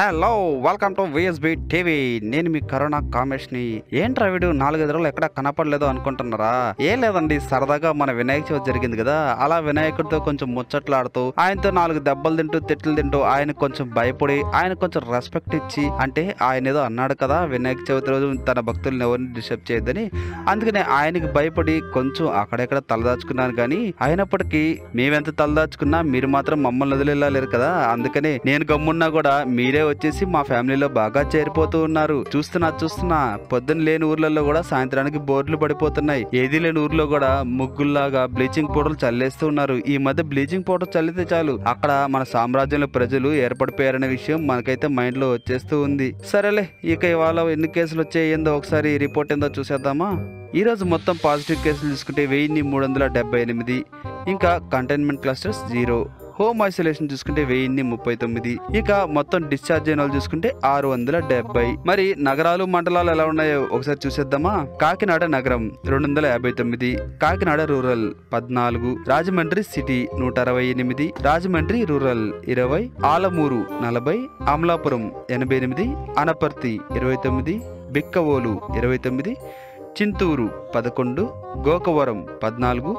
Hello, welcome to VSB TV. నేను మీ corona కామేష్ని. ఏంట్రా వీడు 4-5 రోజులు ఎక్కడ కనపడలేదు అనుకుంటున్నారా? ఏం లేదండి, సరదాగా మన వినాయక చవితి జరిగింది కదా, అలా వినాయకుడితో కొంచెం ముచ్చట్లాడుతూ ఆయనతో 4 దెబ్బలు తింటూ తిట్లు తింటూ ఆయన కొంచెం భయపడి ఆయన కొంచెం రెస్పెక్ట్ ఇచ్చి, అంటే ఆయన ఏదో అన్నాడు కదా వినాయక చవితి రోజు తన భక్తులను ఎవరిని డిస్టర్బ్ చేయొద్దని, అందుకనే ఆయనకి భయపడి కొంచెం అక్కడెక్కడ తలదాచుకున్నాను. కానీ అయినప్పటికీ మేమెంత తలదాచుకున్నా మీరు మాత్రం మమ్మల్ని వదిలేలేరు కదా, అందుకనే నేను గమ్మున్నా కూడా మీరే వచ్చేసి మా ఫ్యామిలీలో బాగా చేరిపోతూ ఉన్నారు. చూస్తున్నా పొద్దున్న లేని ఊర్లలో కూడా సాయంత్రానికి బోర్డులు పడిపోతున్నాయి. ఏది లేని ఊర్లో కూడా ముగ్గుల్లాగా బ్లీచింగ్ పౌడర్లు చల్లేస్తూ ఉన్నారు. ఈ మధ్య బ్లీచింగ్ పౌడర్ చల్లితే చాలు అక్కడ మన సామ్రాజ్యంలో ప్రజలు ఏర్పడిపోయారనే విషయం మనకైతే మైండ్ లో వచ్చేస్తూ ఉంది. సరేలే, ఇక ఇవాళ ఎన్ని కేసులు వచ్చాయిందో ఒకసారి రిపోర్ట్ ఏందో చూసేద్దామా. ఈ రోజు మొత్తం పాజిటివ్ కేసులు చూసుకుంటే 1378, ఇంకా కంటైన్మెంట్ క్లస్టర్స్ 0, హోమ్ ఐసోలేషన్ చూసుకుంటే 1039, ఇక మొత్తం డిశ్చార్జ్ అయిన వాళ్ళు చూసుకుంటే 670. మరి నగరాలు మండలాలు ఎలా ఉన్నాయో ఒకసారి చూసేద్దామా. కాకినాడ నగరం 259, Kakinada rural 14, Rajahmundry city 168, Rajahmundry rural 20, Alamuru 40, Amalapuram 88, Anaparthi 29, Bikkavolu 29, Chintur 11, Gokavaram 14,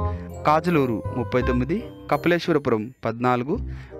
Kajuluru 39, Kapileswarapuram 14,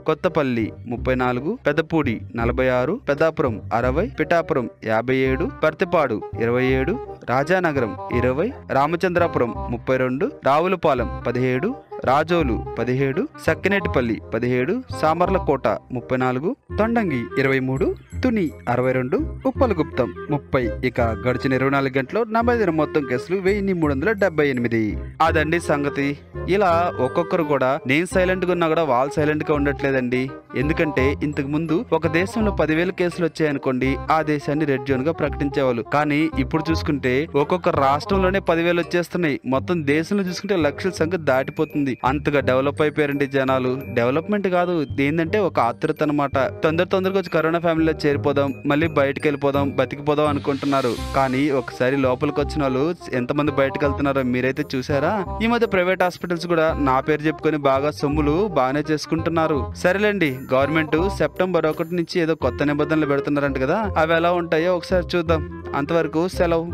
Kothapalli 34, Peddapudi 46, Peddapuram 60, Pithapuram 57, Parthipadu 27, Rajanagaram 20, Ramachandrapuram 32, Ravulapalem 17, Razole 17, Sakhinetipalli 17, Samarlakota 34, Thondangi 23, Tuni 62, Uppalaguptam 30. ఇక గడిచిన 24 గంటల్లో నమోదైన మొత్తం కేసులు 1378. అదండి సంగతి. ఇలా ఒక్కొక్కరు కూడా నేను సైలెంట్ గా ఉన్నా కూడా వాళ్ళు సైలెంట్ గా ఉండట్లేదండి. ఎందుకంటే ఇంతకు ముందు ఒక దేశంలో 10,000 కేసులు వచ్చాయనుకోండి, ఆ దేశాన్ని రెడ్ జోన్ గా ప్రకటించేవాళ్ళు. కానీ ఇప్పుడు చూసుకుంటే ఒక్కొక్క రాష్ట్రంలోనే 10,000 వచ్చేస్తున్నాయి. మొత్తం దేశంలో చూసుకుంటే లక్షల సంఖ్య దాటిపోతుంది. అంతగా డెవలప్ అయిపోయారండి జనాలు. డెవలప్మెంట్ కాదు, ఏంటంటే ఒక ఆతృత అనమాట. తొందరగా వచ్చి కరోనా ఫ్యామిలీలో చేరిపోదాం, మళ్ళీ బయటకు వెళ్ళిపోదాం, బతికిపోదాం అనుకుంటున్నారు. కానీ ఒకసారి లోపలికి వచ్చిన వాళ్ళు ఎంతమంది బయటకు వెళ్తున్నారో మీరైతే చూసారా? ఈ మధ్య ప్రైవేట్ హాస్పిటల్స్ కూడా నా పేరు చెప్పుకొని బాగా సొమ్ములు బాగానే చేసుకుంటున్నారు. సరేలేండి, గవర్నమెంట్ సెప్టెంబర్ 1 నుంచి ఏదో కొత్త నిబంధనలు పెడుతున్నారంట కదా, అవి ఎలా ఉంటాయో ఒకసారి చూద్దాం. అంతవరకు సెలవు.